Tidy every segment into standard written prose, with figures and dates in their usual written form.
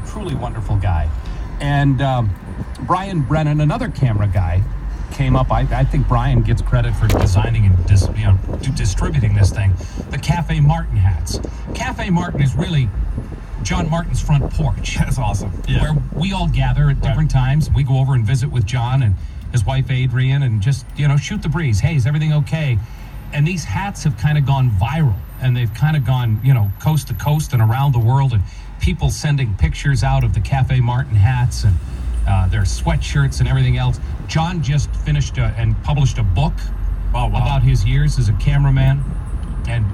truly wonderful guy. And Brian Brennan, another camera guy, came up. I think Brian gets credit for designing and distributing this thing. The Cafe Martin hats. Cafe Martin is really John Martin's front porch. That's awesome. Yeah. Where we all gather at different times. We go over and visit with John and his wife Adrian and just, shoot the breeze. Hey, is everything okay? And these hats have kind of gone viral, and they've kind of gone, coast to coast and around the world, and people sending pictures out of the Cafe Martin hats and their sweatshirts and everything else. John just finished and published a book about his years as a cameraman and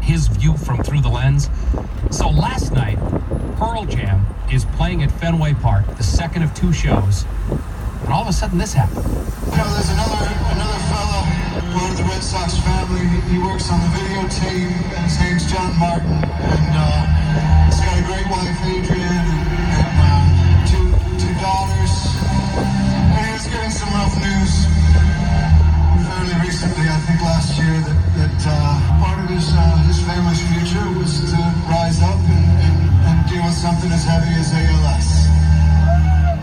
his view from through the lens. So last night, Pearl Jam is playing at Fenway Park, the second of two shows, and all of a sudden this happened. There's another fella, part of the Red Sox family. He works on the video team, and his name's John Martin. And he's got a great wife, Adrian, and two daughters. And he was giving some rough news fairly recently, I think last year, that part of his family's future was to rise up and deal with something as heavy as ALS.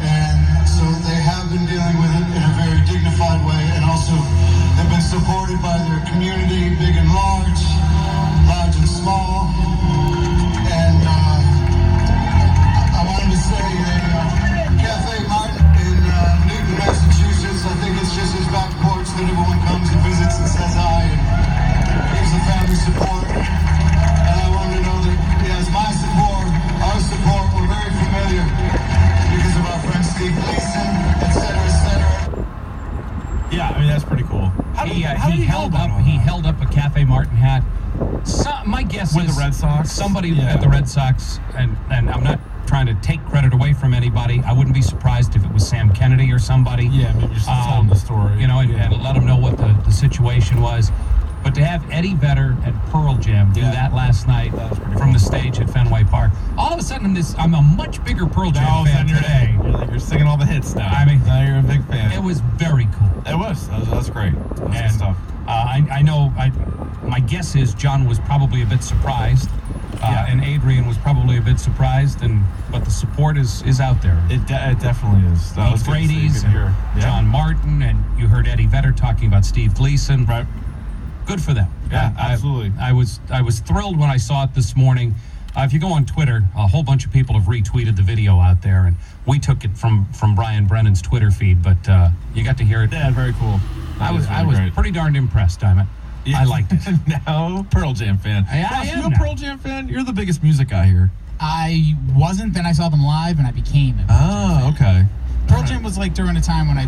And so they have been dealing with it in a very dignified way, and also have been supported by their community, big and large and small. And I wanted to say Cafe Martin in Newton, Massachusetts, I think it's just his back porch that everyone comes and visits and says hi and gives the family support. And I wanted to know that he has my support, our support. We're very familiar because of our friend Steve Gleason, et cetera, et cetera. Yeah, that's pretty cool. He held up a Cafe Martin hat. My guess with is the Red Sox. Somebody at the Red Sox, and I'm not trying to take credit away from anybody. I wouldn't be surprised if it was Sam Kennedy or somebody. Yeah, maybe just telling the story. And let them know what the situation was. But to have Eddie Vedder and Pearl Jam do that last night from the stage at Fenway Park, all of a sudden I'm a much bigger Pearl Jam fan today. You're singing all the hits now. Now you're a big fan. It was very cool. It was. That's great. That's good stuff. I know. My guess is John was probably a bit surprised, and Adrian was probably a bit surprised, but the support is out there. It definitely is. Pete Brady's, John Martin, and you heard Eddie Vedder talking about Steve Gleason. Right. Good for them. Yeah, absolutely. I was thrilled when I saw it this morning. If you go on Twitter, a whole bunch of people have retweeted the video out there, and we took it from Brian Brennan's Twitter feed, but you got to hear it. Yeah, very cool. I was pretty darned impressed, damn it. Yeah. I liked it. Now, Pearl Jam fan. I am you a Pearl Jam fan? You're the biggest music guy here. I wasn't, then I saw them live, and I became a Pearl Jam fan. Okay. Pearl Jam was like during a time when I